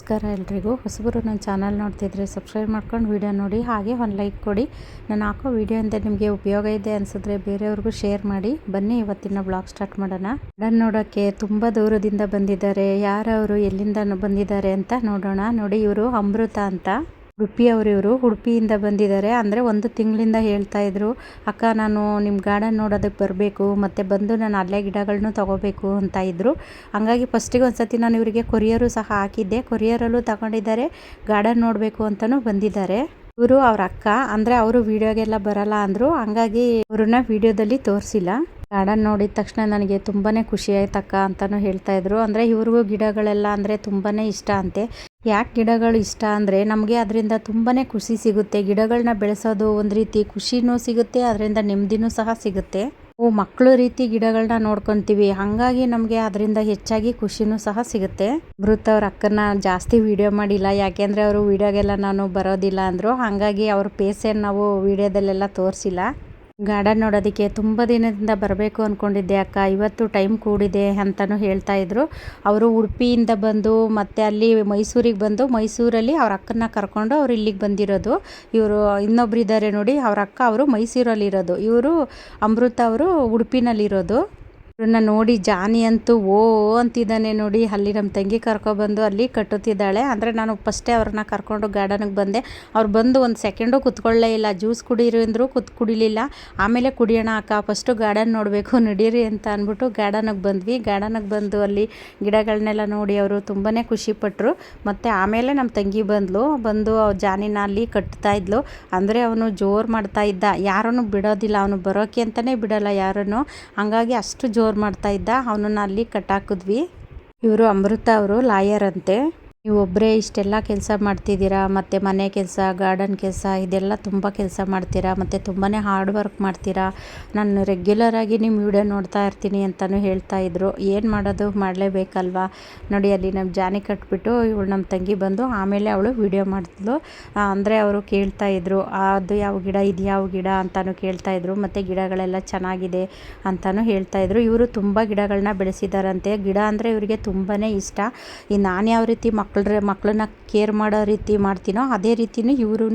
ನಮಸ್ಕಾರ ಎಲ್ರಿಗೂ. ಹೊಸಬರು ನನ್ನ ಚಾನಲ್ ನೋಡ್ತಿದ್ರೆ ಸಬ್ಸ್ಕ್ರೈಬ್ ಮಾಡ್ಕೊಂಡು ವಿಡಿಯೋ ನೋಡಿ, ಹಾಗೆ ಒಂದು ಲೈಕ್ ಕೊಡಿ. ನಾನು ಹಾಕೋ ವಿಡಿಯೋಯಿಂದ ನಿಮಗೆ ಉಪಯೋಗ ಇದೆ ಅನಿಸಿದ್ರೆ ಬೇರೆಯವ್ರಿಗೂ ಶೇರ್ ಮಾಡಿ. ಬನ್ನಿ ಇವತ್ತಿನ ಬ್ಲಾಗ್ ಸ್ಟಾರ್ಟ್ ಮಾಡೋಣ. ಗಾರ್ಡನ್ ನೋಡೋಕ್ಕೆ ತುಂಬ ದೂರದಿಂದ ಬಂದಿದ್ದಾರೆ. ಯಾರವರು, ಎಲ್ಲಿಂದ ಬಂದಿದ್ದಾರೆ ಅಂತ ನೋಡೋಣ. ನೋಡಿ, ಇವರು ಅಮೃತ ಅಂತ, ಇವರು ಉಡುಪಿಯಿಂದ ಬಂದಿದ್ದಾರೆ. ಅಂದರೆ 1 ತಿಂಗಳಿಂದ ಹೇಳ್ತಾ ಇದ್ರು, ಅಕ್ಕ ನಾನು ನಿಮ್ಮ ಗಾರ್ಡನ್ ನೋಡೋದಕ್ಕೆ ಬರಬೇಕು, ಮತ್ತು ಬಂದು ನಾನು ಅಲ್ಲೇ ಗಿಡಗಳನ್ನೂ ತೊಗೋಬೇಕು ಅಂತ ಇದ್ದರು. ಹಂಗಾಗಿ ಫಸ್ಟಿಗೆ ಒಂದು ಸತಿ ನಾನು ಇವರಿಗೆ ಕೊರಿಯರು ಸಹ ಹಾಕಿದ್ದೆ. ಕೊರಿಯರಲ್ಲೂ ತಗೊಂಡಿದ್ದಾರೆ, ಗಾರ್ಡನ್ ನೋಡಬೇಕು ಅಂತಲೂ ಬಂದಿದ್ದಾರೆ. ಇವರು ಅವ್ರ ಅಕ್ಕ, ಅಂದರೆ ಅವರು ವೀಡಿಯೋಗೆಲ್ಲ ಬರಲ್ಲ ಅಂದರು. ಹಂಗಾಗಿ ಅವ್ರನ್ನ ವೀಡಿಯೋದಲ್ಲಿ ತೋರಿಸಿಲ್ಲ. ಗಾರ್ಡನ್ ನೋಡಿದ ತಕ್ಷಣ ನನಗೆ ತುಂಬಾ ಖುಷಿ ಆಯ್ತಕ್ಕ ಅಂತಲೂ ಹೇಳ್ತಾ ಇದ್ರು. ಅಂದರೆ ಇವ್ರಿಗೂ ಗಿಡಗಳೆಲ್ಲ ಅಂದರೆ ತುಂಬಾ ಇಷ್ಟ ಅಂತೆ. ಯಾಕೆ ಗಿಡಗಳು ಇಷ್ಟ ಅಂದರೆ ನಮಗೆ ಅದರಿಂದ ತುಂಬಾ ಖುಷಿ ಸಿಗುತ್ತೆ. ಗಿಡಗಳನ್ನ ಬೆಳೆಸೋದು ಒಂದು ರೀತಿ ಖುಷಿನೂ ಸಿಗುತ್ತೆ, ಅದರಿಂದ ನೆಮ್ಮದಿನೂ ಸಹ ಸಿಗುತ್ತೆ. ಮಕ್ಕಳು ರೀತಿ ಗಿಡಗಳನ್ನ ನೋಡ್ಕೊತೀವಿ, ಹಾಗಾಗಿ ನಮಗೆ ಅದರಿಂದ ಹೆಚ್ಚಾಗಿ ಖುಷಿನೂ ಸಹ ಸಿಗುತ್ತೆ. ಅಮೃತ ಅವ್ರ ಅಕ್ಕನ ಜಾಸ್ತಿ ವಿಡಿಯೋ ಮಾಡಿಲ್ಲ, ಯಾಕೆಂದರೆ ಅವರು ವಿಡಿಯೋಗೆಲ್ಲ ನಾನು ಬರೋದಿಲ್ಲ ಅಂದರು. ಹಾಗಾಗಿ ಅವ್ರ ಪೇಸನ್ನು ನಾವು ವಿಡಿಯೋದಲ್ಲೆಲ್ಲ ತೋರಿಸಿಲ್ಲ. ಗಾರ್ಡನ್ ನೋಡೋದಕ್ಕೆ ತುಂಬ ದಿನದಿಂದ ಬರಬೇಕು ಅಂದ್ಕೊಂಡಿದ್ದೆ ಅಕ್ಕ, ಇವತ್ತು ಟೈಮ್ ಕೂಡಿದೆ ಅಂತಲೂ ಹೇಳ್ತಾ ಇದ್ರು. ಅವರು ಉಡುಪಿಯಿಂದ ಬಂದು ಮತ್ತೆ ಅಲ್ಲಿ ಮೈಸೂರಿಗೆ ಬಂದು ಮೈಸೂರಲ್ಲಿ ಅವ್ರ ಅಕ್ಕನ ಕರ್ಕೊಂಡು ಅವ್ರು ಇಲ್ಲಿಗೆ ಬಂದಿರೋದು. ಇವರು ಇನ್ನೊಬ್ರು ಇದ್ದಾರೆ ನೋಡಿ, ಅವ್ರ ಅಕ್ಕ, ಅವರು ಮೈಸೂರಲ್ಲಿರೋದು. ಇವರು ಅಮೃತ ಅವರು ಉಡುಪಿನಲ್ಲಿರೋದು. ಇವ್ರನ್ನ ನೋಡಿ ಜಾನಿ ಅಂತೂ ಓ ಅಂತಿದ್ದಾನೆ ನೋಡಿ. ಅಲ್ಲಿ ನಮ್ಮ ತಂಗಿ ಕರ್ಕೊಬಂದು ಅಲ್ಲಿ ಕಟ್ಟುತ್ತಿದ್ದಾಳೆ. ಅಂದರೆ ನಾನು ಫಸ್ಟೇ ಅವ್ರನ್ನ ಕರ್ಕೊಂಡು ಗಾರ್ಡನ್ಗೆ ಬಂದೆ. ಅವ್ರು ಬಂದು ಒಂದು ಸೆಕೆಂಡು ಕುತ್ಕೊಳ್ಳೇ ಇಲ್ಲ. ಜ್ಯೂಸ್ ಕುಡೀರಿ ಅಂದರು, ಕುಡಿಲಿಲ್ಲ. ಆಮೇಲೆ ಕುಡಿಯೋಣ ಅಕ್ಕ, ಫಸ್ಟು ಗಾರ್ಡನ್ ನೋಡಬೇಕು ನಡೀರಿ ಅಂತ ಅಂದ್ಬಿಟ್ಟು ಗಾರ್ಡನಿಗೆ ಬಂದ್ವಿ. ಗಾರ್ಡನಿಗೆ ಬಂದು ಅಲ್ಲಿ ಗಿಡಗಳನ್ನೆಲ್ಲ ನೋಡಿ ಅವರು ತುಂಬಾ ಖುಷಿಪಟ್ಟರು. ಮತ್ತು ಆಮೇಲೆ ನಮ್ಮ ತಂಗಿ ಬಂದು ಜಾನಿನ ಅಲ್ಲಿ ಕಟ್ತಾ ಇದ್ಲು. ಅಂದರೆ ಅವನು ಜೋರು ಮಾಡ್ತಾ ಇದ್ದ, ಯಾರನ್ನು ಬಿಡೋದಿಲ್ಲ, ಅವನು ಬರೋಕ್ಕೆ ಅಂತಲೇ ಬಿಡೋಲ್ಲ ಯಾರನ್ನು. ಹಂಗಾಗಿ ಅಷ್ಟು ಜೋರು ಮಾಡ್ತಾ ಇದ್ದ. ಅವನನ್ನು ಅಲ್ಲಿ ಕಟ್ಟಾಕಿದ್ವಿ. ಇವರು ಅಮೃತ ಅವರು ಲಾಯರ್ ಅಂತೆ. ನೀವು ಒಬ್ಬರೇ ಇಷ್ಟೆಲ್ಲ ಕೆಲಸ ಮಾಡ್ತಿದ್ದೀರಾ, ಮತ್ತು ಮನೆ ಕೆಲಸ, ಗಾರ್ಡನ್ ಕೆಲಸ, ಇದೆಲ್ಲ ತುಂಬ ಕೆಲಸ ಮಾಡ್ತೀರಾ, ಮತ್ತು ತುಂಬಾ ಹಾರ್ಡ್ ವರ್ಕ್ ಮಾಡ್ತೀರಾ. ನಾನು ರೆಗ್ಯುಲರಾಗಿ ನಿಮ್ಮ ವಿಡಿಯೋ ನೋಡ್ತಾ ಇರ್ತೀನಿ ಅಂತಲೂ ಹೇಳ್ತಾ ಇದ್ರು. ಏನು ಮಾಡೋದು, ಮಾಡಲೇಬೇಕಲ್ವಾ. ನೋಡಿ, ಅಲ್ಲಿ ನಮ್ಮ ಜಾನಿ ಕಟ್ಬಿಟ್ಟು ಇವಳು ನಮ್ಮ ತಂಗಿ ಬಂದು ಆಮೇಲೆ ಅವಳು ವಿಡಿಯೋ ಮಾಡ್ತಿದ್ಲು. ಅಂದರೆ ಅವರು ಕೇಳ್ತಾ ಇದ್ರು, ಅದು ಯಾವ ಗಿಡ, ಇದು ಯಾವ ಗಿಡ ಅಂತಲೂ ಕೇಳ್ತಾ ಇದ್ರು. ಮತ್ತು ಗಿಡಗಳೆಲ್ಲ ಚೆನ್ನಾಗಿದೆ ಅಂತಲೂ ಹೇಳ್ತಾ ಇದ್ರು. ಇವರು ತುಂಬ ಗಿಡಗಳನ್ನ ಬೆಳೆಸಿದಾರಂತೆ. ಗಿಡ ಅಂದರೆ ಇವರಿಗೆ ತುಂಬಾ ಇಷ್ಟ. ನಾನು ಯಾವ ರೀತಿ ಮಕ್ಕಳನ್ನ ಕೇರ್ ಮಾಡೋ ರೀತಿ ಮಾಡ್ತೀನೋ ಅದೇ ರೀತಿಯೂ ಇವರು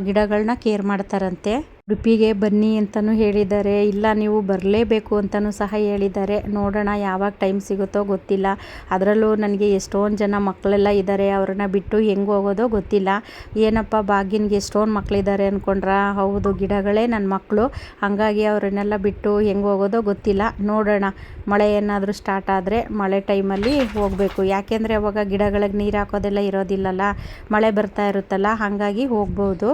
ಗಿಡಗಳನ್ನ ಕೇರ್ ಮಾಡ್ತಾರಂತೆ. ಉಡುಪಿಗೆ ಬನ್ನಿ ಅಂತಲೂ ಹೇಳಿದ್ದಾರೆ. ಇಲ್ಲ, ನೀವು ಬರಲೇಬೇಕು ಅಂತಲೂ ಸಹ ಹೇಳಿದ್ದಾರೆ. ನೋಡೋಣ ಯಾವಾಗ ಟೈಮ್ ಸಿಗುತ್ತೋ ಗೊತ್ತಿಲ್ಲ. ಅದರಲ್ಲೂ ನನಗೆ ಎಷ್ಟೊಂದು ಜನ ಮಕ್ಕಳೆಲ್ಲ ಇದ್ದಾರೆ, ಅವ್ರನ್ನ ಬಿಟ್ಟು ಹೆಂಗೆ ಹೋಗೋದೋ ಗೊತ್ತಿಲ್ಲ. ಏನಪ್ಪ ಭಾಗ್ಯನಿಗೆ ಎಷ್ಟೊಂದು ಮಕ್ಕಳಿದ್ದಾರೆ ಅಂದ್ಕೊಂಡ್ರಾ? ಹೌದು, ಗಿಡಗಳೇ ನನ್ನ ಮಕ್ಕಳು. ಹಾಗಾಗಿ ಅವ್ರನ್ನೆಲ್ಲ ಬಿಟ್ಟು ಹೆಂಗೆ ಹೋಗೋದೋ ಗೊತ್ತಿಲ್ಲ. ನೋಡೋಣ, ಮಳೆ ಏನಾದರೂ ಸ್ಟಾರ್ಟ್ ಆದರೆ ಮಳೆ ಟೈಮಲ್ಲಿ ಹೋಗಬೇಕು. ಯಾಕೆಂದರೆ ಅವಾಗ ಗಿಡಗಳಿಗೆ ನೀರು ಹಾಕೋದೆಲ್ಲ ಇರೋದಿಲ್ಲಲ್ಲ, ಮಳೆ ಬರ್ತಾ ಇರುತ್ತಲ್ಲ, ಹಾಗಾಗಿ ಹೋಗ್ಬೋದು.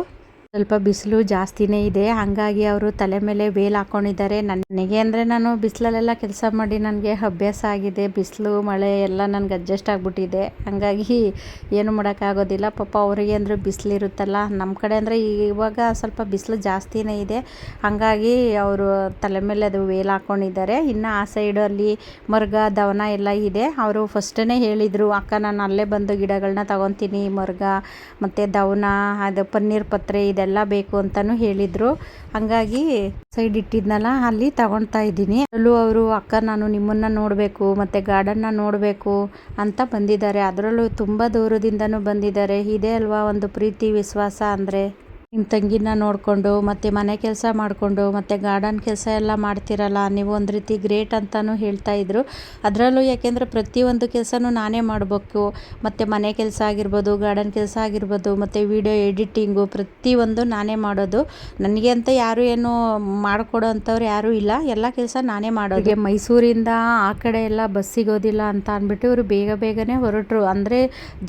ಸ್ವಲ್ಪ ಬಿಸಿಲು ಜಾಸ್ತಿನೇ ಇದೆ, ಹಾಗಾಗಿ ಅವರು ತಲೆ ಮೇಲೆ ವೇಲ್ ಹಾಕ್ಕೊಂಡಿದ್ದಾರೆ. ನನಗೆ ಅಂದರೆ ನಾನು ಬಿಸಿಲಲ್ಲೆಲ್ಲ ಕೆಲಸ ಮಾಡಿ ನನಗೆ ಅಭ್ಯಾಸ ಆಗಿದೆ. ಬಿಸಿಲು ಮಳೆ ಎಲ್ಲ ನನಗೆ ಅಡ್ಜಸ್ಟ್ ಆಗಿಬಿಟ್ಟಿದೆ. ಹಾಗಾಗಿ ಏನು ಮಾಡೋಕ್ಕಾಗೋದಿಲ್ಲ. ಪಾಪ ಅವರಿಗೆ ಅಂದರೆ ಬಿಸಿಲಿರುತ್ತಲ್ಲ, ನಮ್ಮ ಕಡೆ ಅಂದರೆ ಇವಾಗ ಸ್ವಲ್ಪ ಬಿಸಿಲು ಜಾಸ್ತಿನೇ ಇದೆ. ಹಾಗಾಗಿ ಅವರು ತಲೆ ಮೇಲೆ ಅದು ವೇಲ್ ಹಾಕ್ಕೊಂಡಿದ್ದಾರೆ. ಇನ್ನು ಆ ಸೈಡಲ್ಲಿ ಮರ್ಗ, ದವನ ಎಲ್ಲ ಇದೆ. ಅವರು ಫಸ್ಟೇ ಹೇಳಿದರು, ಅಕ್ಕ ನಾನು ಅಲ್ಲೇ ಬಂದು ಗಿಡಗಳನ್ನ ತಗೊತೀನಿ, ಮರ್ಗ ಮತ್ತು ದವನ, ಅದು ಪನ್ನೀರ್ ಪತ್ರೆ ಇದೆಲ್ಲ ಬೇಕು ಅಂತಲೂ ಹೇಳಿದರು. ಹಾಗಾಗಿ ಸೈಡ್ ಇಟ್ಟಿದ್ನಲ್ಲ, ಅಲ್ಲಿ ತಗೊಳ್ತಾ ಇದ್ದೀನಿ. ಅಲ್ಲೂ ಅವರು, ಅಕ್ಕ ನಾನು ನಿಮ್ಮನ್ನು ನೋಡಬೇಕು ಮತ್ತು ಗಾರ್ಡನ್ನ ನೋಡಬೇಕು ಅಂತ ಬಂದಿದ್ದಾರೆ. ಅದರಲ್ಲೂ ತುಂಬ ದೂರದಿಂದನೂ ಬಂದಿದ್ದಾರೆ. ಇದೇ ಅಲ್ವಾ ಒಂದು ಪ್ರೀತಿ, ವಿಶ್ವಾಸ ಅಂದರೆ. ನಿಮ್ಮ ತಂಗಿನ ನೋಡಿಕೊಂಡು ಮತ್ತು ಮನೆ ಕೆಲಸ ಮಾಡಿಕೊಂಡು ಮತ್ತು ಗಾರ್ಡನ್ ಕೆಲಸ ಎಲ್ಲ ಮಾಡ್ತಿರಲ್ಲ, ನೀವು ಒಂದು ರೀತಿ ಗ್ರೇಟ್ ಅಂತಲೂ ಹೇಳ್ತಾ ಇದ್ರು. ಅದರಲ್ಲೂ ಯಾಕೆಂದರೆ ಪ್ರತಿಯೊಂದು ಕೆಲಸನೂ ನಾನೇ ಮಾಡಬೇಕು. ಮತ್ತು ಮನೆ ಕೆಲಸ ಆಗಿರ್ಬೋದು, ಗಾರ್ಡನ್ ಕೆಲಸ ಆಗಿರ್ಬೋದು, ಮತ್ತು ವಿಡಿಯೋ ಎಡಿಟಿಂಗು ಪ್ರತಿಯೊಂದು ನಾನೇ ಮಾಡೋದು. ನನಗೆ ಅಂತ ಯಾರು ಏನು ಮಾಡಿಕೊಡೋ ಅಂಥವ್ರು ಯಾರೂ ಇಲ್ಲ, ಎಲ್ಲ ಕೆಲಸ ನಾನೇ ಮಾಡೋದು. ಮೈಸೂರಿಂದ ಆ ಕಡೆ ಎಲ್ಲ ಬಸ್ ಸಿಗೋದಿಲ್ಲ ಅಂತ ಅಂದ್ಬಿಟ್ಟು ಇವರು ಬೇಗನೆ ಹೊರಟರು. ಅಂದರೆ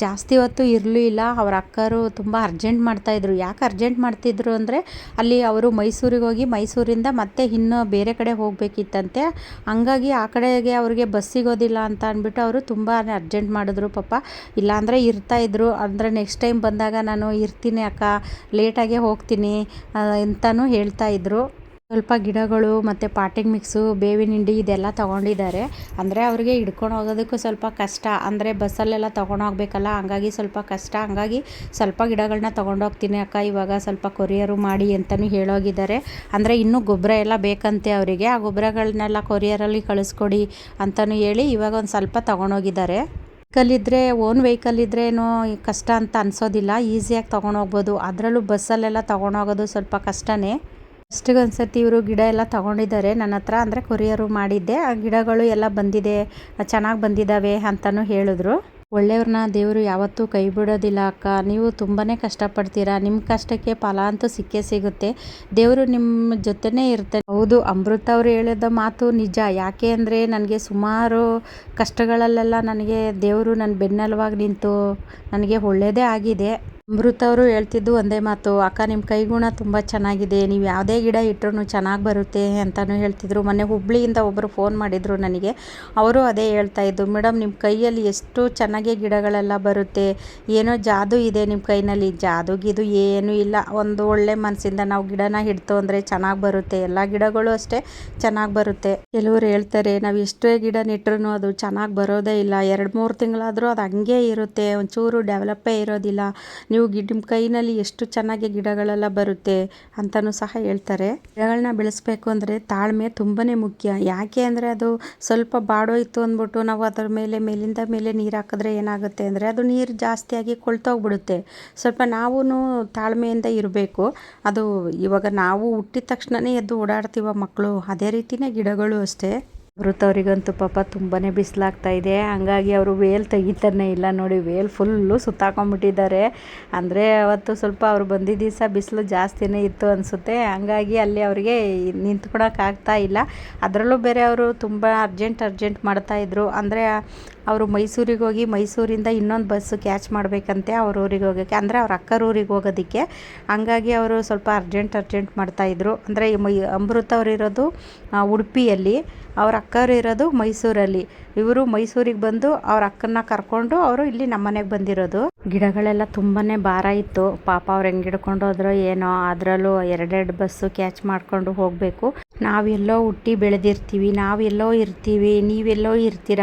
ಜಾಸ್ತಿ ಹೊತ್ತು ಇರಲಿಲ್ಲ. ಅವ್ರ ಅಕ್ಕರು ತುಂಬ ಅರ್ಜೆಂಟ್ ಮಾಡ್ತಾಯಿದ್ರು. ಯಾಕೆ ಅರ್ಜೆಂಟ್ ಮಾಡ್ತಿದ್ರು ಅಂದರೆ ಅಲ್ಲಿ ಅವರು ಮೈಸೂರಿಗೆ ಹೋಗಿ ಮೈಸೂರಿಂದ ಮತ್ತೆ ಇನ್ನೂ ಬೇರೆ ಕಡೆ ಹೋಗಬೇಕಿತ್ತಂತೆ. ಹಂಗಾಗಿ ಆ ಕಡೆಗೆ ಅವ್ರಿಗೆ ಬಸ್ ಸಿಗೋದಿಲ್ಲ ಅಂತ ಅಂದ್ಬಿಟ್ಟು ಅವರು ತುಂಬ ಅರ್ಜೆಂಟ್ ಮಾಡಿದ್ರು. ಪಾಪ ಇಲ್ಲಾಂದರೆ ಇರ್ತಾಯಿದ್ರು. ಅಂದರೆ ನೆಕ್ಸ್ಟ್ ಟೈಮ್ ಬಂದಾಗ ನಾನು ಇರ್ತೀನಿ ಅಕ್ಕ, ಲೇಟಾಗೇ ಹೋಗ್ತೀನಿ ಅಂತಲೂ ಹೇಳ್ತಾ ಇದ್ರು. ಸ್ವಲ್ಪ ಗಿಡಗಳು ಮತ್ತು ಪಾಟಿಂಗ್ ಮಿಕ್ಸು, ಬೇವಿನ ಹಿಂಡಿ ಇದೆಲ್ಲ ತೊಗೊಂಡಿದ್ದಾರೆ. ಅಂದರೆ ಅವ್ರಿಗೆ ಹಿಡ್ಕೊಂಡು ಹೋಗೋದಕ್ಕೂ ಸ್ವಲ್ಪ ಕಷ್ಟ. ಅಂದರೆ ಬಸ್ಸಲ್ಲೆಲ್ಲ ತೊಗೊಂಡೋಗ್ಬೇಕಲ್ಲ, ಹಂಗಾಗಿ ಸ್ವಲ್ಪ ಕಷ್ಟ. ಹಂಗಾಗಿ ಸ್ವಲ್ಪ ಗಿಡಗಳನ್ನ ತೊಗೊಂಡೋಗ್ತೀನಿ ಅಕ್ಕ, ಇವಾಗ ಸ್ವಲ್ಪ ಕೊರಿಯರು ಮಾಡಿ ಅಂತಲೂ ಹೇಳೋಗಿದ್ದಾರೆ. ಅಂದರೆ ಇನ್ನೂ ಗೊಬ್ಬರ ಎಲ್ಲ ಬೇಕಂತೆ ಅವರಿಗೆ. ಆ ಗೊಬ್ಬರಗಳನ್ನೆಲ್ಲ ಕೊರಿಯರಲ್ಲಿ ಕಳಿಸ್ಕೊಡಿ ಅಂತಲೂ ಹೇಳಿ ಇವಾಗ ಒಂದು ಸ್ವಲ್ಪ ತೊಗೊಂಡೋಗಿದ್ದಾರೆ. ಓನ್ ವೆಹಿಕಲ್ ಇದ್ರೇನೋ ಕಷ್ಟ ಅಂತ ಅನ್ಸೋದಿಲ್ಲ, ಈಸಿಯಾಗಿ ತೊಗೊಂಡೋಗ್ಬೋದು. ಅದರಲ್ಲೂ ಬಸ್ಸಲ್ಲೆಲ್ಲ ತೊಗೊಂಡೋಗೋದು ಸ್ವಲ್ಪ ಕಷ್ಟನೇ. ಅಷ್ಟಿಗೊಂದ್ಸತಿ ಇವರು ಗಿಡ ಎಲ್ಲ ತೊಗೊಂಡಿದ್ದಾರೆ ನನ್ನ ಹತ್ರ, ಅಂದರೆ ಕೊರಿಯರು ಮಾಡಿದ್ದೆ. ಆ ಗಿಡಗಳು ಎಲ್ಲ ಬಂದಿದೆ, ಚೆನ್ನಾಗಿ ಬಂದಿದ್ದಾವೆ ಅಂತಲೂ ಹೇಳಿದ್ರು. ಒಳ್ಳೆಯವ್ರನ್ನ ದೇವರು ಯಾವತ್ತೂ ಕೈ ಬಿಡೋದಿಲ್ಲ ಅಕ್ಕ, ನೀವು ತುಂಬಾ ಕಷ್ಟಪಡ್ತೀರಾ, ನಿಮ್ಮ ಕಷ್ಟಕ್ಕೆ ಫಲ ಅಂತೂ ಸಿಕ್ಕೇ ಸಿಗುತ್ತೆ, ದೇವರು ನಿಮ್ಮ ಜೊತೆನೇ ಇರ್ತಾರೆ. ಹೌದು, ಅಮೃತ ಅವರು ಹೇಳಿದ ಮಾತು ನಿಜ. ಯಾಕೆ ಅಂದರೆ ನನಗೆ ಸುಮಾರು ಕಷ್ಟಗಳಲ್ಲೆಲ್ಲ ನನಗೆ ದೇವರು ನನ್ನ ಬೆನ್ನೆಲುವಾಗಿ ನಿಂತು ನನಗೆ ಒಳ್ಳೆಯದೇ ಆಗಿದೆ. ಅಮೃತ ಅವರು ಹೇಳ್ತಿದ್ದು ಒಂದೇ ಮಾತು, ಅಕ್ಕ ನಿಮ್ಮ ಕೈಗುಣ ತುಂಬ ಚೆನ್ನಾಗಿದೆ, ನೀವು ಯಾವುದೇ ಗಿಡ ಇಟ್ಟರು ಚೆನ್ನಾಗಿ ಬರುತ್ತೆ ಅಂತಲೂ ಹೇಳ್ತಿದ್ರು. ಮೊನ್ನೆ ಹುಬ್ಳಿಯಿಂದ ಒಬ್ಬರು ಫೋನ್ ಮಾಡಿದರು ನನಗೆ, ಅವರು ಅದೇ ಹೇಳ್ತಾಯಿದ್ದು, ಮೇಡಮ್ ನಿಮ್ಮ ಕೈಯಲ್ಲಿ ಎಷ್ಟು ಚೆನ್ನಾಗಿ ಗಿಡಗಳೆಲ್ಲ ಬರುತ್ತೆ, ಏನೋ ಜಾದೂ ಇದೆ ನಿಮ್ಮ ಕೈನಲ್ಲಿ. ಜಾದೂಗಿದು ಏನೂ ಇಲ್ಲ, ಒಂದು ಒಳ್ಳೆ ಮನಸ್ಸಿಂದ ನಾವು ಗಿಡನ ಹಿಡ್ತು ಅಂದರೆ ಚೆನ್ನಾಗಿ ಬರುತ್ತೆ, ಎಲ್ಲ ಗಿಡಗಳು ಅಷ್ಟೇ ಚೆನ್ನಾಗಿ ಬರುತ್ತೆ. ಕೆಲವರು ಹೇಳ್ತಾರೆ ನಾವು ಎಷ್ಟೇ ಗಿಡ ನೆಟ್ರೂ ಅದು ಚೆನ್ನಾಗಿ ಬರೋದೇ ಇಲ್ಲ, 2-3 ತಿಂಗಳಾದರೂ ಅದು ಹಂಗೆ ಇರುತ್ತೆ, ಒಂಚೂರು ಡೆವಲಪ್ಪೇ ಇರೋದಿಲ್ಲ, ನೀವು ನಿಮ್ಮ ಕೈನಲ್ಲಿ ಎಷ್ಟು ಚೆನ್ನಾಗಿ ಗಿಡಗಳೆಲ್ಲ ಬರುತ್ತೆ ಅಂತಲೂ ಸಹ ಹೇಳ್ತಾರೆ. ಗಿಡಗಳನ್ನ ಬೆಳೆಸ್ಬೇಕು ಅಂದರೆ ತಾಳ್ಮೆ ತುಂಬಾ ಮುಖ್ಯ. ಯಾಕೆ ಅಂದರೆ ಅದು ಸ್ವಲ್ಪ ಬಾಡೋಯ್ತು ಅಂದ್ಬಿಟ್ಟು ನಾವು ಅದರ ಮೇಲಿಂದ ನೀರು ಹಾಕಿದ್ರೆ ಏನಾಗುತ್ತೆ ಅಂದರೆ ಅದು ನೀರು ಜಾಸ್ತಿಯಾಗಿ ಕೊಳ್ತೋಗ್ಬಿಡುತ್ತೆ. ಸ್ವಲ್ಪ ನಾವು ತಾಳ್ಮೆಯಿಂದ ಇರಬೇಕು. ಅದು ಇವಾಗ ನಾವು ಹುಟ್ಟಿದ ತಕ್ಷಣವೇ ಎದ್ದು ಓಡಾಡ್ತೀವ ಮಕ್ಕಳು, ಅದೇ ರೀತಿಯೇ ಗಿಡಗಳು ಅಷ್ಟೇ. ಅವರಿಗಂತೂ ಪಾಪ ತುಂಬಾ ಬಿಸಿಲಾಗ್ತಾ ಇದೆ, ಹಂಗಾಗಿ ಅವರು ವೇಲ್ ತೆಗಿತಾನೆ ಇಲ್ಲ ನೋಡಿ, ವೇಲ್ ಫುಲ್ಲು ಸುತ್ತಾಕೊಂಡ್ಬಿಟ್ಟಿದ್ದಾರೆ. ಅಂದರೆ ಅವತ್ತು ಸ್ವಲ್ಪ ಅವ್ರು ಬಂದಿದ್ದ ದಿವಸ ಬಿಸಿಲು ಜಾಸ್ತಿನೇ ಇತ್ತು ಅನಿಸುತ್ತೆ, ಹಂಗಾಗಿ ಅಲ್ಲಿ ಅವರಿಗೆ ನಿಂತ್ಕೊಳಕ್ಕಾಗ್ತಾ ಇಲ್ಲ. ಅದರಲ್ಲೂ ಬೇರೆ ಅವರು ತುಂಬ ಅರ್ಜೆಂಟ್ ಮಾಡ್ತಾಯಿದ್ರು. ಅಂದರೆ ಅವರು ಮೈಸೂರಿಗೆ ಹೋಗಿ ಮೈಸೂರಿಂದ ಇನ್ನೊಂದು ಬಸ್ಸು ಕ್ಯಾಚ್ ಮಾಡಬೇಕಂತೆ ಅವ್ರ ಊರಿಗೆ ಹೋಗೋಕ್ಕೆ, ಅಂದರೆ ಅವ್ರ ಅಕ್ಕರ ಊರಿಗೆ ಹೋಗೋದಕ್ಕೆ. ಹಂಗಾಗಿ ಅವರು ಸ್ವಲ್ಪ ಅರ್ಜೆಂಟ್ ಮಾಡ್ತಾಯಿದ್ರು. ಅಂದರೆ ಅಮೃತ ಅವರು ಇರೋದು ಉಡುಪಿಯಲ್ಲಿ, ಅವ್ರ ಅಕ್ಕವ್ರು ಇರೋದು ಮೈಸೂರಲ್ಲಿ. ಇವರು ಮೈಸೂರಿಗೆ ಬಂದು ಅವ್ರ ಅಕ್ಕನ್ನ ಕರ್ಕೊಂಡು ಅವರು ಇಲ್ಲಿ ನಮ್ಮನೆಗೆ ಬಂದಿರೋದು. ಗಿಡಗಳೆಲ್ಲ ತುಂಬಾ ಭಾರ ಇತ್ತು, ಪಾಪ ಅವ್ರು ಹೆಂಗೆ ಹಿಡ್ಕೊಂಡು ಹೋದ್ರೋ ಏನೋ. ಅದರಲ್ಲೂ 2 ಬಸ್ಸು ಕ್ಯಾಚ್ ಮಾಡಿಕೊಂಡು ಹೋಗಬೇಕು. ನಾವೆಲ್ಲೋ ಹುಟ್ಟಿ ಬೆಳೆದಿರ್ತೀವಿ, ನಾವೆಲ್ಲೋ ಇರ್ತೀವಿ, ನೀವೆಲ್ಲೋ ಇರ್ತೀರ.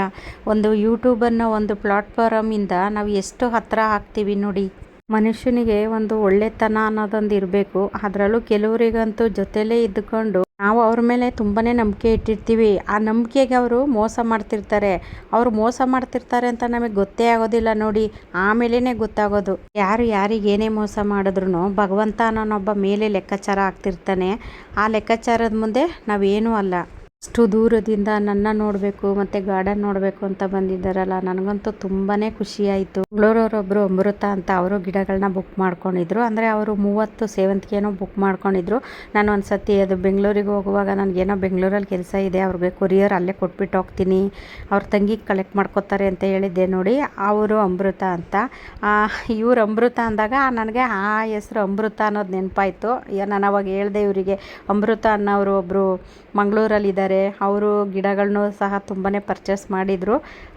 ಒಂದು ಯೂಟ್ಯೂಬ್ ಅನ್ನೋ ಒಂದು ಪ್ಲಾಟ್ಫಾರಮಿಂದ ನಾವು ಎಷ್ಟು ಹತ್ತಿರ ಆಗ್ತೀವಿ ನೋಡಿ. ಮನುಷ್ಯನಿಗೆ ಒಂದು ಒಳ್ಳೆತನ ಅನ್ನೋದೊಂದು ಇರಬೇಕು. ಅದರಲ್ಲೂ ಕೆಲವರಿಗಂತೂ ಜೊತೆಲೇ ಇದ್ದುಕೊಂಡು ನಾವು ಅವ್ರ ಮೇಲೆ ತುಂಬಾ ನಂಬಿಕೆ ಇಟ್ಟಿರ್ತೀವಿ, ಆ ನಂಬಿಕೆಗೆ ಅವರು ಮೋಸ ಮಾಡ್ತಿರ್ತಾರೆ. ಅವರು ಮೋಸ ಮಾಡ್ತಿರ್ತಾರೆ ಅಂತ ನಮಗೆ ಗೊತ್ತೇ ಆಗೋದಿಲ್ಲ ನೋಡಿ, ಆಮೇಲೆ ಗೊತ್ತಾಗೋದು. ಯಾರಿಗೆ ಏನೇ ಮೋಸ ಮಾಡಿದ್ರು ಭಗವಂತ ಅನ್ನೋನೊಬ್ಬ ಮೇಲೆ ಲೆಕ್ಕಾಚಾರ ಆಗ್ತಿರ್ತಾನೆ. ಆ ಲೆಕ್ಕಾಚಾರದ ಮುಂದೆ ನಾವೇನೂ ಅಲ್ಲ. ಅಷ್ಟು ದೂರದಿಂದ ನನ್ನ ನೋಡಬೇಕು ಮತ್ತು ಗಾರ್ಡನ್ ನೋಡಬೇಕು ಅಂತ ಬಂದಿದ್ದಾರಲ್ಲ, ನನಗಂತೂ ತುಂಬಾ ಖುಷಿಯಾಯಿತು. ಬೆಂಗಳೂರವರೊಬ್ಬರು ಅಮೃತ ಅಂತ, ಅವರು ಗಿಡಗಳನ್ನ ಬುಕ್ ಮಾಡ್ಕೊಂಡಿದ್ರು. ಅಂದರೆ ಅವರು 30 ಸೇವಂತಿಗೆನೋ ಬುಕ್ ಮಾಡ್ಕೊಂಡಿದ್ರು. ನಾನು ಒಂದು ಸತಿ ಅದು ಬೆಂಗಳೂರಿಗೆ ಹೋಗುವಾಗ ನನಗೇನೋ ಬೆಂಗಳೂರಲ್ಲಿ ಕೆಲಸ ಇದೆ, ಅವ್ರಿಗೆ ಕೊರಿಯರ್ ಅಲ್ಲೇ ಕೊಟ್ಬಿಟ್ಟು ಹೋಗ್ತೀನಿ, ಅವ್ರ ತಂಗಿಗೆ ಕಲೆಕ್ಟ್ ಮಾಡ್ಕೋತಾರೆ ಅಂತ ಹೇಳಿದ್ದೆ ನೋಡಿ. ಅವರು ಅಮೃತ ಅಂತ. ಇವ್ರು ಅಮೃತ ಅಂದಾಗ ನನಗೆ ಆ ಹೆಸರು ಅಮೃತ ಅನ್ನೋದು ನೆನಪಾಯಿತು. ನಾನು ಅವಾಗ ಹೇಳಿದೆ ಇವರಿಗೆ, ಅಮೃತ ಅನ್ನೋರು ಒಬ್ಬರು ಮಂಗಳೂರಲ್ಲಿದ್ದಾರೆ, ಅವರು ಗಿಡಗಳನ್ನೂ ಸಹ ತುಂಬಾ ಪರ್ಚೇಸ್ ಮಾಡಿದರು.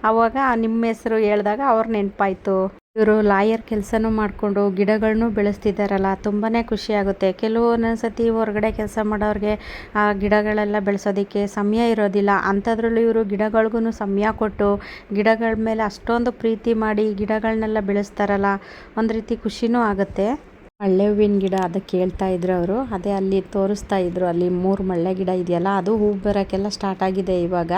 ಆವಾಗ ನಿಮ್ಮ ಹೆಸರು ಹೇಳಿದಾಗ ಅವ್ರು ನೆನಪಾಯಿತು. ಇವರು ಲಾಯರ್ ಕೆಲಸನೂ ಮಾಡಿಕೊಂಡು ಗಿಡಗಳನ್ನೂ ಬೆಳೆಸ್ತಿದ್ದಾರಲ್ಲ, ತುಂಬಾ ಖುಷಿಯಾಗುತ್ತೆ. ಒಂದೊಂದ್ಸತಿ ಹೊರಗಡೆ ಕೆಲಸ ಮಾಡೋರಿಗೆ ಆ ಗಿಡಗಳೆಲ್ಲ ಬೆಳೆಸೋದಕ್ಕೆ ಸಮಯ ಇರೋದಿಲ್ಲ. ಅಂಥದ್ರಲ್ಲೂ ಇವರು ಗಿಡಗಳಿಗೂ ಸಮಯ ಕೊಟ್ಟು ಗಿಡಗಳ ಮೇಲೆ ಅಷ್ಟೊಂದು ಪ್ರೀತಿ ಮಾಡಿ ಗಿಡಗಳನ್ನೆಲ್ಲ ಬೆಳೆಸ್ತಾರಲ್ಲ, ಒಂದು ರೀತಿ ಖುಷಿನೂ ಆಗುತ್ತೆ. ಮಳ್ಳೆ ಹೂವಿನ ಗಿಡ ಅದಕ್ಕೆ ಹೇಳ್ತಾ ಇದ್ರು ಅವರು, ಅದೇ ಅಲ್ಲಿ ತೋರಿಸ್ತಾ ಇದ್ರು. ಅಲ್ಲಿ 3 ಮಳ್ಳೆ ಗಿಡ ಇದೆಯಲ್ಲ, ಅದು ಹೂ ಬರೋಕ್ಕೆಲ್ಲ ಸ್ಟಾರ್ಟ್ ಆಗಿದೆ ಇವಾಗ.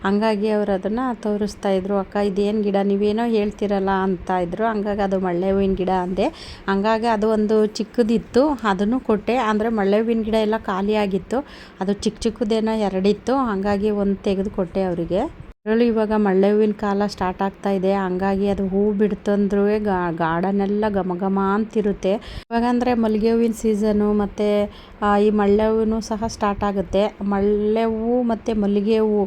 ಹಂಗಾಗಿ ಅವರು ಅದನ್ನು ತೋರಿಸ್ತಾ ಇದ್ರು. ಅಕ್ಕ ಇದೇನು ಗಿಡ, ನೀವೇನೋ ಹೇಳ್ತಿರಲ್ಲ ಅಂತ ಇದ್ರು. ಹಂಗಾಗಿ ಅದು ಮಳ್ಳೆ ಹೂವಿನ ಗಿಡ ಅಂದೆ. ಹಂಗಾಗಿ ಅದು ಒಂದು ಚಿಕ್ಕದಿತ್ತು, ಅದನ್ನು ಕೊಟ್ಟೆ. ಅಂದರೆ ಮಳ್ಳೆ ಹೂವಿನ ಗಿಡ ಎಲ್ಲ ಖಾಲಿಯಾಗಿತ್ತು, ಅದು ಚಿಕ್ಕದೇನೋ 2 ಇತ್ತು, ಹಾಗಾಗಿ ಒಂದು ತೆಗೆದು ಕೊಟ್ಟೆ ಅವರಿಗೆ. ಅದರಲ್ಲೂ ಇವಾಗ ಮಳ್ಳೆ ಹೂವಿನ ಕಾಲ ಸ್ಟಾರ್ಟ್ ಆಗ್ತಾ ಇದೆ, ಹಂಗಾಗಿ ಅದು ಹೂ ಬಿಡ್ತಂದ್ರೂ ಗಾರ್ಡನ್ ಎಲ್ಲ ಘಮ ಅಂತಿರುತ್ತೆ. ಇವಾಗ ಅಂದರೆ ಮಲ್ಲಿಗೆ ಹೂವಿನ ಸೀಸನು ಮತ್ತು ಈ ಮಳ್ಳೆ ಹೂವು ಸಹ ಸ್ಟಾರ್ಟ್ ಆಗುತ್ತೆ. ಮಳ್ಳೆ ಹೂವು ಮತ್ತು ಮಲ್ಲಿಗೆ ಹೂವು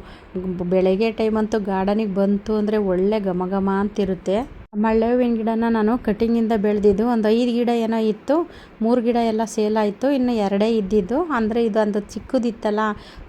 ಬೆಳಗ್ಗೆ ಟೈಮಂತೂ ಗಾರ್ಡನಿಗೆ ಬಂತು ಅಂದರೆ ಒಳ್ಳೆ ಘಮ ಅಂತಿರುತ್ತೆ. ಮಳ್ಳೆ ಹೂವಿನ ಗಿಡನ ನಾನು ಕಟಿಂಗಿಂದ ಬೆಳೆದಿದ್ದು. ಒಂದು 5 ಗಿಡ ಏನೋ ಇತ್ತು, 3 ಗಿಡ ಎಲ್ಲ ಸೇಲ್ ಆಯಿತು, ಇನ್ನು 2 ಇದ್ದಿದ್ದು. ಅಂದರೆ ಇದೊಂದು ಚಿಕ್ಕದಿತ್ತಲ್ಲ,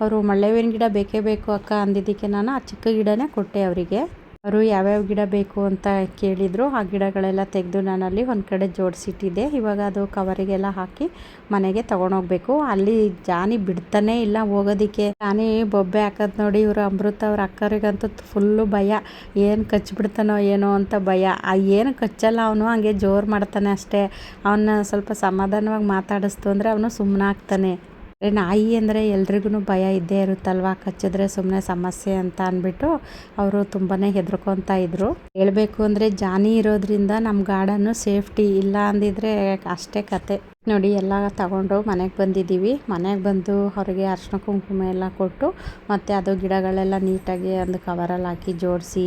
ಅವರು ಮಳ್ಳೆ ಹೂವಿನ ಗಿಡ ಬೇಕೇ ಬೇಕು ಅಕ್ಕ ಅಂದಿದ್ದಕ್ಕೆ ನಾನು ಆ ಚಿಕ್ಕ ಗಿಡನೇ ಕೊಟ್ಟೆ ಅವರಿಗೆ. ಅವರು ಯಾವ್ಯಾವ ಗಿಡ ಬೇಕು ಅಂತ ಕೇಳಿದರು. ಆ ಗಿಡಗಳೆಲ್ಲ ತೆಗೆದು ನಾನಲ್ಲಿ ಒಂದು ಕಡೆ ಜೋಡಿಸಿಟ್ಟಿದ್ದೆ. ಇವಾಗ ಅದು ಕವರಿಗೆಲ್ಲ ಹಾಕಿ ಮನೆಗೆ ತೊಗೊಂಡೋಗ್ಬೇಕು. ಅಲ್ಲಿ ಜಾನಿ ಬಿಡ್ತಾನೇ ಇಲ್ಲ ಹೋಗೋದಕ್ಕೆ. ಜಾನಿ ಬೊಬ್ಬೆ ಹಾಕೋದು ನೋಡಿ ಇವರು ಅಮೃತ ಅವ್ರ ಅಕ್ಕರಿಗಂತೂ ಫುಲ್ಲು ಭಯ, ಏನು ಕಚ್ಚಿಬಿಡ್ತಾನೋ ಏನೋ ಅಂತ ಭಯ. ಏನು ಕಚ್ಚಲ್ಲ ಅವನು, ಹಂಗೆ ಜೋರು ಮಾಡ್ತಾನೆ ಅಷ್ಟೇ. ಅವನ್ನ ಸ್ವಲ್ಪ ಸಮಾಧಾನವಾಗಿ ಮಾತಾಡಿಸ್ತು ಅಂದರೆ ಅವನು ಸುಮ್ಮನಾಗ್ತಾನೆ. ನಾಯಿ ಅಂದರೆ ಎಲ್ರಿಗೂ ಭಯ ಇದ್ದೇ ಇರುತ್ತಲ್ವ, ಕಚ್ಚಿದ್ರೆ ಸುಮ್ಮನೆ ಸಮಸ್ಯೆ ಅಂತ ಅಂದ್ಬಿಟ್ಟು ಅವರು ತುಂಬಾ ಹೆದರ್ಕೊತಾ ಇದ್ರು. ಹೇಳಬೇಕು ಅಂದರೆ ಜಾನಿ ಇರೋದ್ರಿಂದ ನಮ್ಮ ಗಾರ್ಡನ್ನು ಸೇಫ್ಟಿ, ಇಲ್ಲ ಅಂದಿದ್ರೆ ಅಷ್ಟೇ ಕತೆ. ನೋಡಿ ಎಲ್ಲ ತಗೊಂಡು ಮನೆಗೆ ಬಂದಿದ್ದೀವಿ. ಮನೆಗೆ ಬಂದು ಅವ್ರಿಗೆ ಅರಿಶಿನ ಕುಂಕುಮ ಎಲ್ಲ ಕೊಟ್ಟು ಮತ್ತು ಅದು ಗಿಡಗಳೆಲ್ಲ ನೀಟಾಗಿ ಒಂದು ಕವರಲ್ಲಿ ಹಾಕಿ ಜೋಡಿಸಿ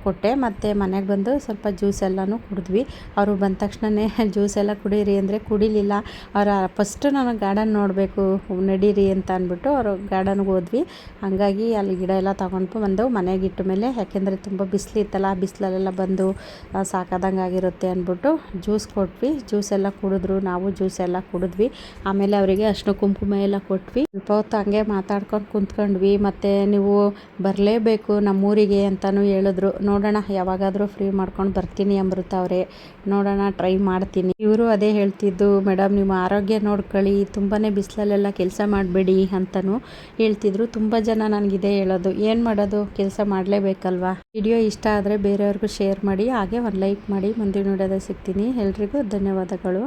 ಕೊಟ್ಟೆ. ಮತ್ತು ಮನೆಗೆ ಬಂದು ಸ್ವಲ್ಪ ಜ್ಯೂಸ್ ಎಲ್ಲನೂ ಕುಡಿದ್ವಿ. ಅವರು ಬಂದ ತಕ್ಷಣವೇ ಜ್ಯೂಸ್ ಎಲ್ಲ ಕುಡೀರಿ ಅಂದರೆ ಕುಡಿಲಿಲ್ಲ. ಅವರ ಫಸ್ಟು ನನಗೆ ಗಾರ್ಡನ್ ನೋಡಬೇಕು ನಡೀರಿ ಅಂತ ಅಂದ್ಬಿಟ್ಟು ಅವರು ಗಾರ್ಡನ್ಗೆ ಹೋದ್ವಿ. ಹಾಗಾಗಿ ಅಲ್ಲಿ ಗಿಡ ಎಲ್ಲ ತೊಗೊಂಡು ಬಂದು ಮನೆಗೆ ಇಟ್ಟ ಮೇಲೆ, ಯಾಕೆಂದರೆ ತುಂಬ ಬಿಸಿಲಿತ್ತಲ್ಲ, ಬಿಸಿಲಲ್ಲೆಲ್ಲ ಬಂದು ಸಾಕಾದಂಗೆ ಆಗಿರುತ್ತೆ ಅಂದ್ಬಿಟ್ಟು ಜ್ಯೂಸ್ ಕೊಟ್ವಿ. ಜ್ಯೂಸ್ ಎಲ್ಲ ಕುಡಿದ್ರು, ನಾವು ಜ್ಯೂಸ್ ಎಲ್ಲ ಕುಡಿದ್ವಿ. ಆಮೇಲೆ ಅವರಿಗೆ ಅರಿಶಿನ ಕುಂಕುಮ ಎಲ್ಲ ಕೊಟ್ವಿ. ಸ್ವಲ್ಪ ಹೊತ್ತು ಹಂಗೆ ಮಾತಾಡ್ಕೊಂಡು ಕುಂತ್ಕೊಂಡ್ವಿ. ಮತ್ತು ನೀವು ಬರಲೇಬೇಕು ನಮ್ಮೂರಿಗೆ ಅಂತಲೂ ಹೇಳಿದ್ರು. ನೋಡೋಣ, ಯಾವಾಗಾದರೂ ಫ್ರೀ ಮಾಡ್ಕೊಂಡು ಬರ್ತೀನಿ ಅಮೃತ ಅವರೇ, ನೋಡೋಣ, ಟ್ರೈ ಮಾಡ್ತೀನಿ. ಇವರು ಅದೇ ಹೇಳ್ತಿದ್ದು, ಮೇಡಮ್ ನಿಮ್ಮ ಆರೋಗ್ಯ ನೋಡ್ಕೊಳ್ಳಿ, ತುಂಬಾ ಬಿಸಿಲಲ್ಲೆಲ್ಲ ಕೆಲಸ ಮಾಡಬೇಡಿ ಅಂತಲೂ ಹೇಳ್ತಿದ್ರು. ತುಂಬ ಜನ ನನಗಿದೇ ಹೇಳೋದು, ಏನು ಮಾಡೋದು, ಕೆಲಸ ಮಾಡಲೇಬೇಕಲ್ವಾ. ವಿಡಿಯೋ ಇಷ್ಟ ಆದರೆ ಬೇರೆಯವ್ರಿಗೂ ಶೇರ್ ಮಾಡಿ, ಹಾಗೆ ಒಂದು ಲೈಕ್ ಮಾಡಿ. ಮುಂದಿನ ವಿಡಿಯೋದಲ್ಲಿ ಸಿಗ್ತೀನಿ. ಎಲ್ರಿಗೂ ಧನ್ಯವಾದಗಳು.